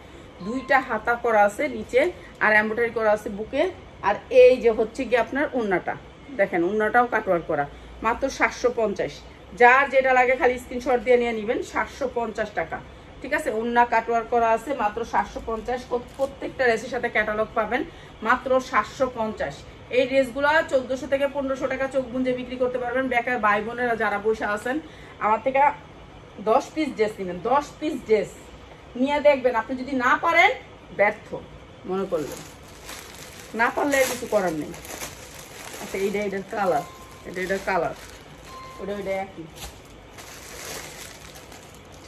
2টা হাতা করা আছে নিচে, আর এমব্রয়ডারি করা আছে বুকে। আর এই যে হচ্ছে কি আপনার উন্নাটা দেখেন, উন্নাটাও কাটওয়ার্ক করা, মাত্র 750। যার যেটা লাগে খালি স্ক্রিনশট দিয়ে নিয়ে নেবেন, 750 টাকা, ঠিক আছে। উন্না কাটওয়ার্ক করা আছে মাত্র 750। প্রত্যেকটা ড্রেসের সাথে ক্যাটালগ পাবেন মাত্র 750। এই ড্রেসগুলো 1400 থেকে 1500 টাকা চোখ বুঁজে বিক্রি করতে পারবেন। বেকার ভাই বোনেরা যারা বসে আছেন, আমার থেকে 10 পিস ড্রেস নেবেন, 10 পিস ড্রেস নিয়ে দেখবেন, আপনি যদি না পারেন ব্যর্থ মনে করলেন, না পারলে কিছু করার নেই। আচ্ছা এটার কালার, এটার কালার ওটা একই,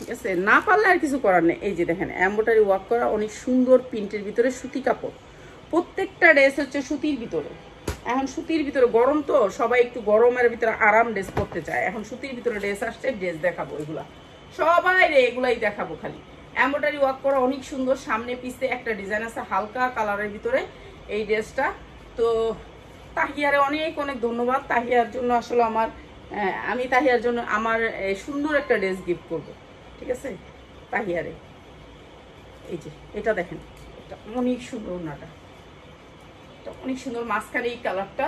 ঠিক আছে, না পারলে আর কিছু করার নেই। এই যে দেখেন এমব্রয়ডারি ওয়ার্ক করা অনেক সুন্দর প্রিন্টের ভিতরে সুতি কাপড়, প্রত্যেকটা ড্রেস হচ্ছে সুতির ভিতরে। এখন সুতির ভিতরে গরম তো, সবাই একটু গরমের ভিতরে আরাম ড্রেস করতে চায়। এখন সুতির ভিতরে ড্রেস আসছে, ড্রেস দেখাবো এগুলা, সবাই রে এগুলাই দেখাবো খালি। এমব্রয়ডারি ওয়ার্ক করা অনেক সুন্দর, সামনে পিছে একটা ডিজাইন আছে হালকা কালারের ভিতরে এই ড্রেসটা। তো তাহিয়ারে অনেক অনেক ধন্যবাদ। তাহিয়ার জন্য আসলে আমি তাহিয়ার জন্য আমার সুন্দর একটা ড্রেস গিফট করব, ঠিক আছে তাহিয়ারে। এই যে এটা দেখেন, এটা অনেক সুন্দর, ওড়নাটা অনেক সুন্দর, মাঝখানে এই কালারটা,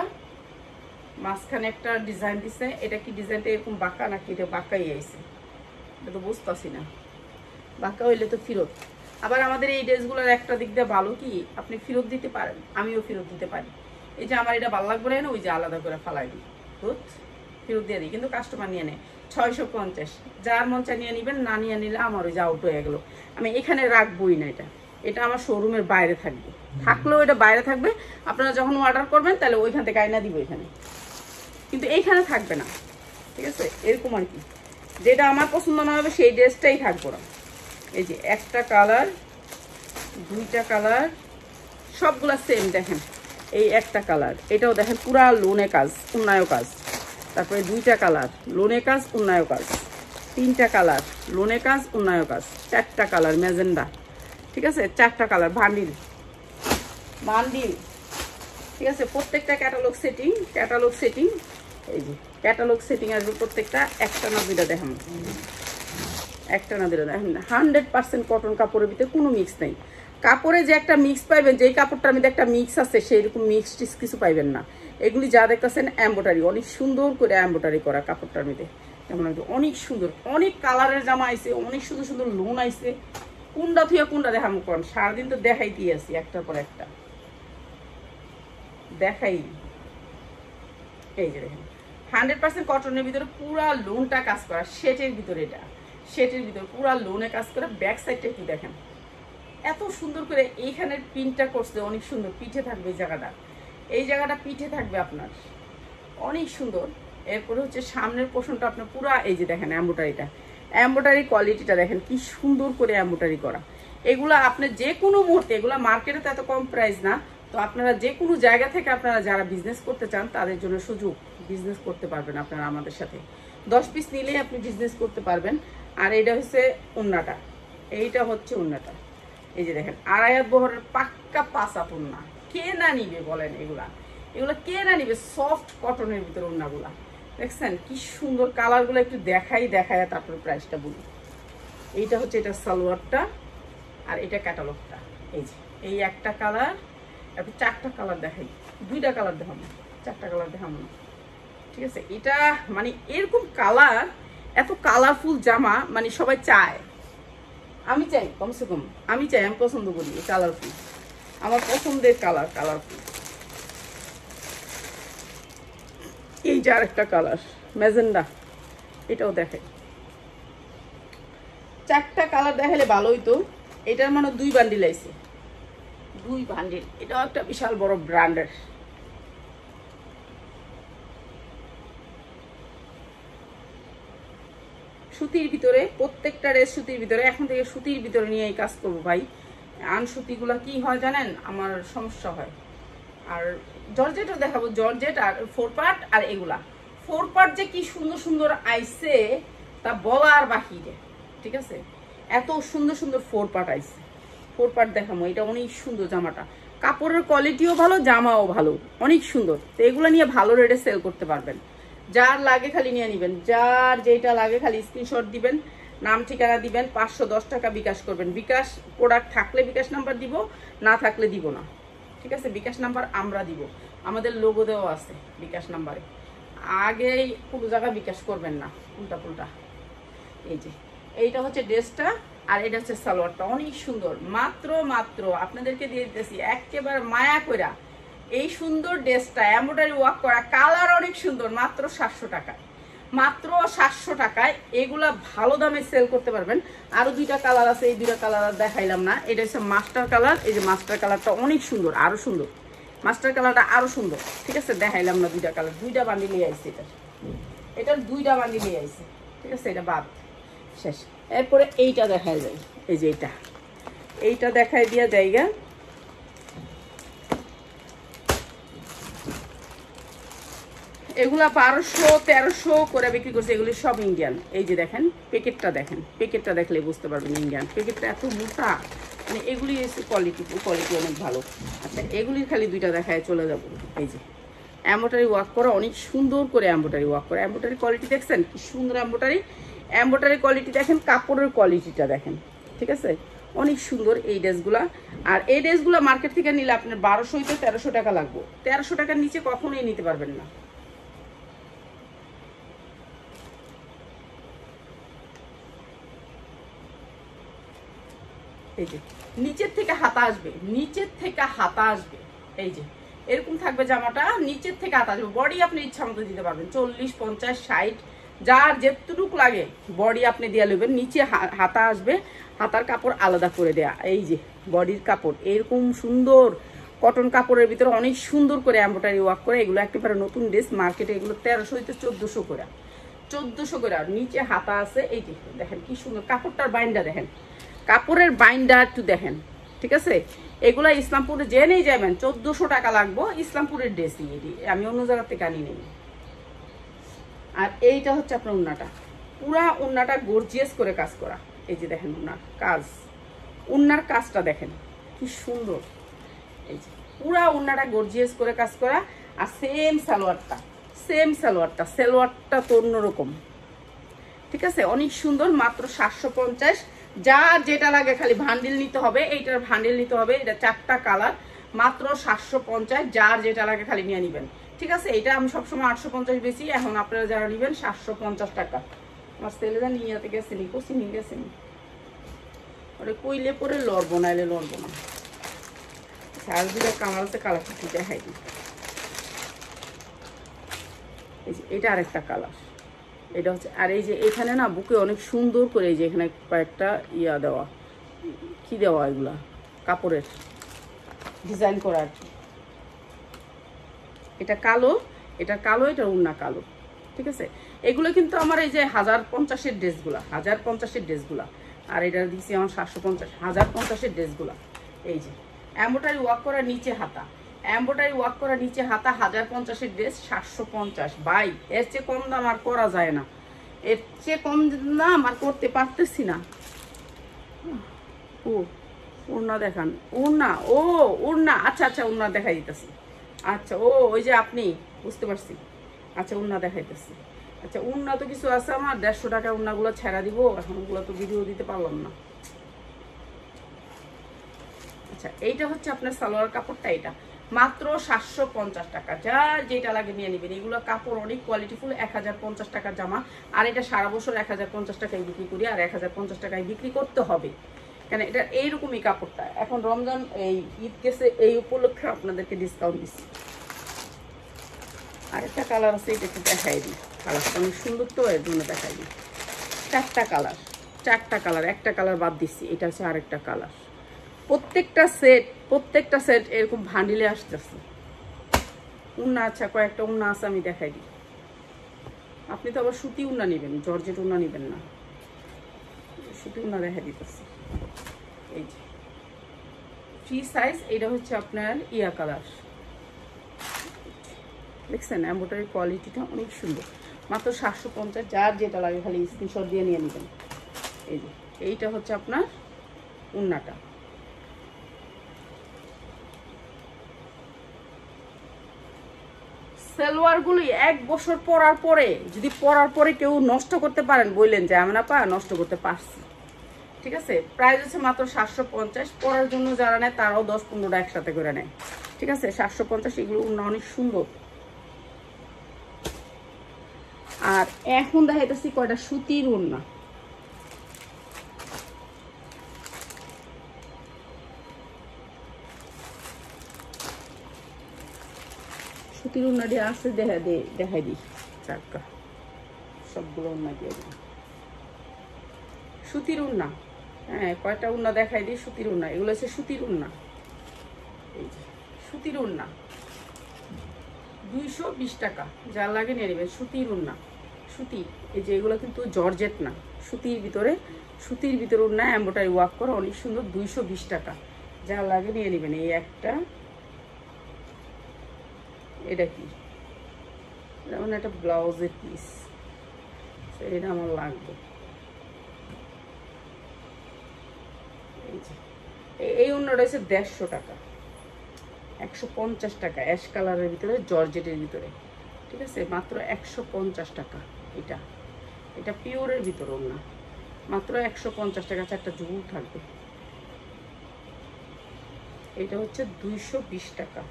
মাঝখানে একটা ডিজাইন দিছে। এটা কি ডিজাইনটা এরকম বাঁকা নাকি? এটা বাঁকাই আইছে, এটা তো বুঝতেছি না। বাঁকা হইলে তো ফেরত। আবার আমাদের এই ড্রেসগুলোর একটা দিক দিয়ে ভালো কি, আপনি ফেরত দিতে পারেন, আমিও ফেরত দিতে পারি। এই যে আমার এটা ভালো লাগবে না, ওই যে আলাদা করে ফালাই দিই, ফেরত দিয়ে দিই, কিন্তু কাস্টমার নিয়ে নেয় 650। যার মন চা নিয়ে নেবেন, না নিয়ে নিলে আমার ওই যে আউট হয়ে গেলো। আমি এখানে রাখবোই না, এটা আমার শোরুমের বাইরে থাকবে, থাকলেও এটা বাইরে থাকবে। আপনারা যখন অর্ডার করবেন তাহলে ওইখান থেকে আয়না দিব এখানে, কিন্তু এইখানে থাকবে না, ঠিক আছে। এরকম আর কি, যেটা আমার পছন্দ না হবে সেই ড্রেসটাই থাকবো না। এই যে একটা কালার, দুইটা কালার, সবগুলা সেম দেখেন। এই একটা কালার, এটাও দেখেন পুরা লোনে কাজ, উন্নয় কাজ। তারপরে দুইটা কালার, লোনে কাজ, উন্নয় কাজ। তিনটা কালার, লোনে কাজ, উন্নয় কাজ। চারটা কালার ম্যাজেন্ডা, ঠিক আছে, চারটা কালার, বান্ডিল, ঠিক আছে। প্রত্যেকটা ক্যাটালগ সেটিং, এই যে ক্যাটালগ সেটিং আসবে প্রত্যেকটা। একটা না দুইটা দেখেন, একটা না দুইটা দেখেন। 100% কটন কাপড়ের ভিতরে কোনো মিক্স নেই। কাপড়ে যে একটা মিক্স পাইবেন, যেই কাপড়টার মধ্যে একটা মিক্স আছে, সেই রকম মিক্স টিক্স কিছু পাইবেন না। এগুলি যা দেখতেছেন এমব্রয়ডারি, অনেক সুন্দর করে এমব্রয়ডারি করা কাপড়টার মধ্যে। যেমন অনেক সুন্দর, অনেক কালারের জামা আইছে, অনেক সুন্দর সুন্দর লোন আইছে। কোনটা থুয়া কোনটা দেখাবো, কোন সারাদিন তো দেখাই দিয়ে আসি একটার পর একটা দেখাই। এই যে দেখেন 100% কটনের ভিতরে পুরা লোনটা কাজ করা, সেটের ভিতরে, এটা সেটের ভিতরে পুরা লোনে কাজ করে। ব্যাক সাইডটা একটু দেখেন, এত সুন্দর করে এইখানের প্রিন্টটা করছে, অনেক সুন্দর। পিঠে থাকবে এই জায়গাটা পিঠে থাকবে আপনার, অনেক সুন্দর। এরপরে হচ্ছে সামনের পোর্শনটা আপনার পুরা, এই যে দেখেন এমব্রয়ডারি কোয়ালিটিটা দেখেন কি সুন্দর করে এমব্রয়ডারি করা। এগুলা আপনি যে কোনো মুহূর্তে, এগুলা মার্কেটে তো এত কম প্রাইস না, তো আপনারা যে কোনো জায়গা থেকে আপনারা যারা বিজনেস করতে চান তাদের জন্য সুযোগ, বিজনেস করতে পারবেন আপনারা আমাদের সাথে। 10 পিস নিলেই আপনি বিজনেস করতে পারবেন। আর এটা হচ্ছে ওন্নাটা, এইটা হচ্ছে ওন্নাটা। এই যে দেখেন আড়াইয়াত বহরের পাক্কা পাঁচা ওন্না। কে না নিবে বলেন? এগুলা কে না নিবে? সফট কটনের ভিতরে ওন্নাগুলা দেখছেন কি সুন্দর। কালারগুলো একটু দেখায় তারপরে প্রাইসটা বলি। এইটা হচ্ছে এটা সালোয়ারটা, আর এটা ক্যাটালগটা। এই যে এই একটা কালার, তারপর চারটা কালার দেখাই, দুইটা কালার দেখাবো, চারটা কালার দেখাবো না, ঠিক আছে। এটা মানে এরকম কালার, এত কালারফুল জামা মানে সবাই চায়। আমি চাই, কমসে কম আমি চাই, আমি পছন্দ করি কালারফুল, আমার পছন্দের কালারফুল। এই যে আরেকটা কালার ম্যাজেন্ডা, এটাও দেখে। চারটা কালার দেখালে ভালোই তো। এটার মানে 2 বান্ডিল আইছে, 2 বান্ডিল। এটাও একটা বিশাল বড় ব্র্যান্ডের। সুতির ভিতরে, প্রত্যেকটা ড্রেস সুতির ভিতরে। এখন থেকে সুতির ভিতরে নিয়ে এই কাজ করবো ভাই। আনসুতিগুলা কি হয় জানেন, আমার সমস্যা হয়। আর জর্জেটও দেখাবো, জর্জেট আর 4 পার্ট। আর এগুলা 4 পার্ট যে কি সুন্দর সুন্দর আইছে তা বলার বাহিরে, ঠিক আছে। এত সুন্দর সুন্দর 4 পার্ট আইছে। 4 পার্ট দেখাবো। এটা অনেক সুন্দর জামাটা, কাপড়ের কোয়ালিটিও ভালো, জামাও ভালো, অনেক সুন্দর। তো এগুলো নিয়ে ভালো রেটে সেল করতে পারবেন। যার লাগে খালি নিয়ে নেবেন, যার যেটা লাগে খালি স্ক্রিনশট দিবেন, নাম ঠিকানা দিবেন, 510 টাকা বিকাশ করবেন। বিকাশ প্রোডাক্ট থাকলে বিকাশ নাম্বার দিব, না থাকলে দিব না, ঠিক আছে। বিকাশ নাম্বার আমরা দিব, আমাদের লোগো দেওয়া আছে বিকাশ নাম্বারে। আগেই পুরো জায়গা বিকাশ করবেন না, উল্টা পুল্টা। এই যে এইটা হচ্ছে ড্রেসটা, আর এটা হচ্ছে সালোয়ারটা, অনেক সুন্দর। মাত্র আপনাদেরকে দিয়ে দিতেছি একেবারে মায়া কইরা এই সুন্দর ড্রেসটা, এমব্রয়ডারি ওয়ার্ক করা, কালার অনেক সুন্দর, মাত্র 700 টাকায়। মাত্র 700 টাকায় এগুলা ভালো দামে সেল করতে পারবেন। আরো 2টা কালার আছে, এই 2টা কালার দেখাইলাম না। এটা হচ্ছে মাস্টার কালার। এই যে মাস্টার কালারটা অনেক সুন্দর, আরো সুন্দর। মাস্টার কালারটা আরো সুন্দর, ঠিক আছে। দেখাইলাম না 2টা কালার, 2টা বান্ডিল নিয়ে আইছে। এটার 2টা বান্ডিল নিয়ে আইছে, ঠিক আছে। এটা বাদ, শেষ। এরপরে এইটা দেখায় যায়, এই যে এইটা দেখায় দিয়া জায়গা। এগুলা 1200-1300 করে বিক্রি করছে, এগুলি সব ইন্ডিয়ান। এই যে দেখেন প্যাকেটটা, দেখেন প্যাকেটটা দেখলে বুঝতে পারবেন ইন্ডিয়ান। প্যাকেটটা এত মোটা, মানে এগুলি কোয়ালিটি অনেক ভালো। আচ্ছা এগুলির খালি দুইটা দেখায় চলে যাব। এই যে এমব্রয়ডারি ওয়ার্ক করা, অনেক সুন্দর করে এমব্রয়ডারি ওয়ার্ক করা। এমব্রয়ডারি কোয়ালিটি দেখছেন কি সুন্দর এমব্রয়ডারি কোয়ালিটি দেখেন, কাপড়ের কোয়ালিটিটা দেখেন, ঠিক আছে অনেক সুন্দর এই ড্রেসগুলা। আর এই ড্রেসগুলো মার্কেট থেকে নিলে আপনার 1200-1300 টাকা লাগবে, 1300 টাকার নিচে কখনোই নিতে পারবেন না। এই যে নিচের থেকে হাতা আসবে, নিচের থেকে হাতা আসবে, এই যে এরকম থাকবে জামাটা, নিচের থেকে হাতা আসবে। বডি আপনি ইচ্ছা মতো দিতে পারবেন, 40, 50, 60 যার যেটুকু লাগে বডি আপনি দিয়ে নেবেন। নিচে হাতা আসবে, হাতার কাপড় আলাদা করে দেয়া। এই যে বডির কাপড় এরকম সুন্দর কটন কাপড়ের ভিতরে অনেক সুন্দর করে এমব্রয়ডারি ওয়ার্ক করে। এগুলো একেবারে নতুন ড্রেস, মার্কেটে এগুলো 1300-1400 করে, 1400 করে। আর নিচে হাতা আছে, এই যে দেখেন কি সুন্দর কাপড়টার বাইন্ডা দেখেন, কাপড়ের বাইন্ডার একটু দেখেন, ঠিক আছে। এগুলা ইসলামপুরে যে নেই যাবেন 1400 টাকা লাগবো, ইসলামপুরের ড্রেসই এটি, আমি অন্য জায়গা থেকে আনি নেই। আর এইটা হচ্ছে আপনার উন্নাটা, পুরা উন্নাটা গর্জিয়াস করে কাজ করা। এই যে দেখেন উন্নার কাজ, উন্নার কাজটা দেখেন কি সুন্দর। এই যে পুরা উন্নাটা গর্জিয়াস করে কাজ করা। আর সেম সালোয়ারটা তো অন্যরকম, ঠিক আছে অনেক সুন্দর। মাত্র 750। যার যেটা লাগে খালি ভান্ডিল নিতে হবে, এইটার ভান্ডিল নিতে হবে। এটা 4টা কালার, মাত্র 750। যার যেটা লাগে খালি নিয়ে নেবেন, ঠিক আছে। এটা আমি সবসময় 850 বেশি, এখন আপনারা যারা নেবেন 750 টাকা। আমার ছেলেরা নিয়ে গেছেনি, কষি নিয়ে গেছেনি, ওটা কইলে পরে লড়বো না, এলে লড়বো না। আর দুটা কালার আছে, কালারটা কি দেখাই দিই। এই যে এটা আরেকটা কালার, এটা হচ্ছে। আর এই যে এখানে না বুকে অনেক সুন্দর করে এই যে এখানে কয়েকটা ইয়া দেওয়া, কি দেওয়া এগুলা কাপড়ের ডিজাইন করা আর কি। এটা কালো, এটা উন্না কালো, ঠিক আছে। এগুলো কিন্তু আমার এই যে 1050-এর ড্রেসগুলা, আর এটা দিচ্ছি আমার 750, 1050-এর ড্রেসগুলা। এই যে এমব্রয়ডারি ওয়ার্ক করা নিচে হাতা, 1050-এর ড্রেস 750। ভাই এর চেয়ে কম দাম আর করা যায় না, এর চেয়ে কম দাম আর করতে পারতেছি না। ওড়না দেখান, ওড়না আচ্ছা ওড়না দেখাই দিতেছি। আচ্ছা ওই যে আপনি বুঝতে পারছি। আচ্ছা ওড়না দেখাইতেছি। আচ্ছা ওড়না তো কিছু আছে আমার, 150 টাকা ওড়নাগুলো ছেড়া দিব, এখন ওগুলো তো ভিডিও দিতে পারলাম না। আচ্ছা এইটা হচ্ছে আপনার সালোয়ার কাপড়টা, এটা মাত্র 750 টাকা। যার যেটা লাগে নিয়ে নেবেন। এগুলো কাপড় অনেক কোয়ালিটিফুল, 1050 টাকার জামা। আর এটা সারা বছর 1050 টাকায় বিক্রি করি, আর 1050 টাকায় বিক্রি করতে হবে, কেন এটা এইরকমই কাপড়টা। এখন রমজান এই ঈদ গেছে, এই উপলক্ষে আপনাদেরকে ডিসকাউন্ট দিচ্ছি। আরেকটা কালার আছে, এটা একটু দেখাই দিই। কালারটা অনেক সুন্দর তো, এর জন্য দেখাই দিই। 4টা কালার, একটা কালার বাদ দিচ্ছি, এটা হচ্ছে আরেকটা কালার। প্রত্যেকটা সেট এরকম ভান্ডিলে আসতেছে। উন্না আচ্ছা কয়েকটা উন্না আছে, আমি দেখাই দিই। আপনি তো আবার সুতি উন্না নেবেন, জর্জেট উন্না নেবেন না। সুতি উন্না দেখা দিতেছে। এই যে ফ্রি সাইজ, এটা হচ্ছে আপনার ইয়া কালার, দেখছেন এমব্রয়ডারি কোয়ালিটিটা অনেক সুন্দর। মাত্র 750। যার যেটা লাগে খালি স্ক্রিনশট দিয়ে নিয়ে নেবেন। এই যে এইটা হচ্ছে আপনার উন্নাটা। সালোয়ারগুলি 1 বছর পরার পরে কেউ নষ্ট করতে পারেন বললেন যে আমি না নষ্ট করতে পারছি, ঠিক আছে। প্রাইস হচ্ছে মাত্র 750। পরার জন্য যারা নেয় তারাও 10-15টা একসাথে করে নেয়, ঠিক আছে। 750। এগুলো অনেক সুন্দর। আর এখন দেখাইতেছি কয়টা সুতির ওড়না। সুতির ওড়না দিয়ে আছে, দেখাই দিই। চারটা সবগুলো ওড়না দিয়ে দিই। সুতির ওড়না, হ্যাঁ কয়টা ওড়না দেখাই দিই। সুতির ওড়না, এগুলো হচ্ছে সুতির ওড়না। এই যে সুতির ওড়না 220 টাকা। যা লাগে নিয়ে নেবেন। সুতির ওড়না, সুতি। এই যে এগুলো কিন্তু জর্জেট না, সুতির ভিতরে ওড়না এমব্রয়ডারি ওয়ার্ক করা, অনেক সুন্দর। 220 টাকা। যা লাগে নিয়ে নেবেন। এই একটা, এটা কি, যেমন একটা ব্লাউজের পিস, এটা আমার লাগবে। এই ওড়নাটা হচ্ছে 150 টাকা, 150 টাকা, অ্যাশ কালারের ভিতরে, জর্জেটের ভিতরে, ঠিক আছে, মাত্র 150 টাকা। এটা পিওরের ভিতরে ওড়না, মাত্র 150 টাকা। 4টা ঝুল থাকবে। এটা হচ্ছে 220 টাকা,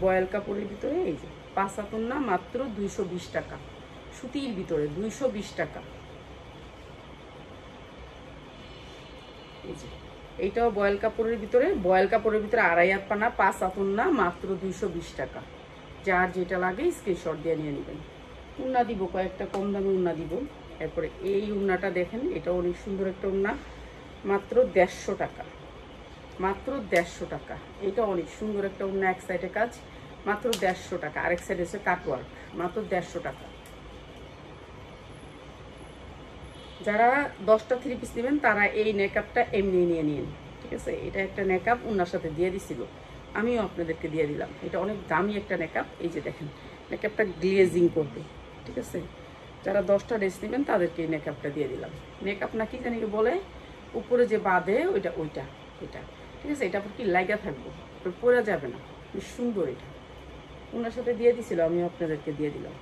বয়েল কাপড়ের ভিতরে। এই যে 5 হাত ওড়না, মাত্র 220 টাকা, সুতির ভিতরে 220 টাকা। এই যে এইটাও বয়েল কাপড়ের ভিতরে, 2.5 হাত পানা, 5 হাত ওড়না, মাত্র 220 টাকা। যার যেটা লাগে স্ক্রিনশট দিয়ে নিয়ে নেবেন। ওড়না দিব কয়েকটা, কম দামে ওড়না দিব। এরপরে এই ওড়নাটা দেখেন, এটা অনেক সুন্দর একটা ওড়না, মাত্র 150 টাকা, মাত্র 150 টাকা। এটা অনেক সুন্দর একটা ওড়না, এক সাইডে কাজ, মাত্র 150 টাকা। আরেক সাইডে হচ্ছে কাটওয়ার্ক, মাত্র 150 টাকা। যারা 10টা 3 পিস নেবেন তারা এই নেকআপটা এমনি নিয়ে নিন, ঠিক আছে। এটা একটা নেকআপ ওনার সাথে দিয়ে দিছিল, আমিও আপনাদেরকে দিয়ে দিলাম। এটা অনেক দামি একটা নেকআপ। এই যে দেখেন, নেকআপটা গ্লেজিং করবে, ঠিক আছে। যারা 10টা ড্রেস নেবেন তাদেরকে এই নেকআপটা দিয়ে দিলাম। নেকআপ নাকি জানি বলে, উপরে যে বাঁধে ওইটা, ঠিক আছে। এটা কি লাগা থাকবো, পরে যাবে না, বেশ সুন্দর। এটা ওনার সাথে দিয়ে দিছিল, আমিও আপনাদেরকে দিয়ে দিলাম।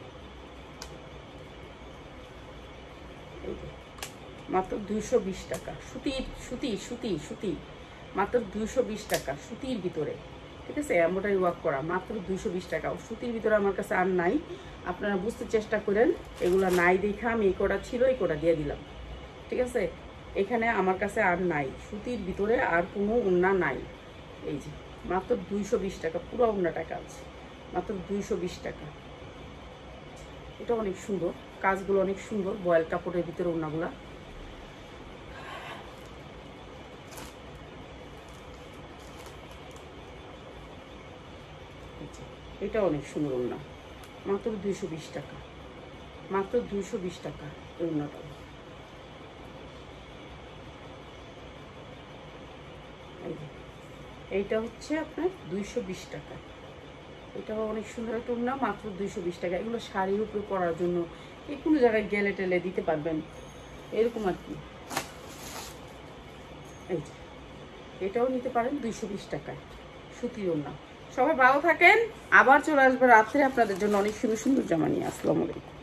এই যে মাত্র 220 টাকা, সুতি, মাত্র 220 টাকা, সুতির ভিতরে, ঠিক আছে, এমব্রয়ডারি ওয়ার্ক করা, মাত্র 220 টাকা। সুতির ভিতরে আমার কাছে আর নাই, আপনারা বুঝতে চেষ্টা করেন। এগুলা নাই দেখা আমি এই কটা ছিল, এই কটা দিয়ে দিলাম, ঠিক আছে। এখানে আমার কাছে আর নাই, সুতির ভিতরে আর কোনো ওড়না নাই। এই যে মাত্র 220 টাকা, পুরো ওড়নাটা কাজ, মাত্র 220 টাকা। এটা অনেক সুন্দর, কাজগুলো অনেক সুন্দর, বয়েল কাপড়ের ভিতরে ওড়নাগুলা। এটা অনেক সুন্দর ওড়না, মাত্র 220 টাকা, মাত্র 220 টাকা এই ওড়নাটা। এইটা হচ্ছে আপনার 220 টাকা। এটাও অনেক সুন্দর একটা ওড়না, মাত্র 220 টাকা। এগুলো শাড়ির উপরে পরার জন্য, এই কোনো জায়গায় গেলে টেলে দিতে পারবেন, এরকম আর কি। এই যে এটাও নিতে পারেন 220 টাকায়, সুতির ওড়না। সবাই ভালো থাকেন, আবার চলে আসবে রাত্রে আপনাদের জন্য অনেক সুন্দর সুন্দর জামা নিয়ে। আসসালামু আলাইকুম।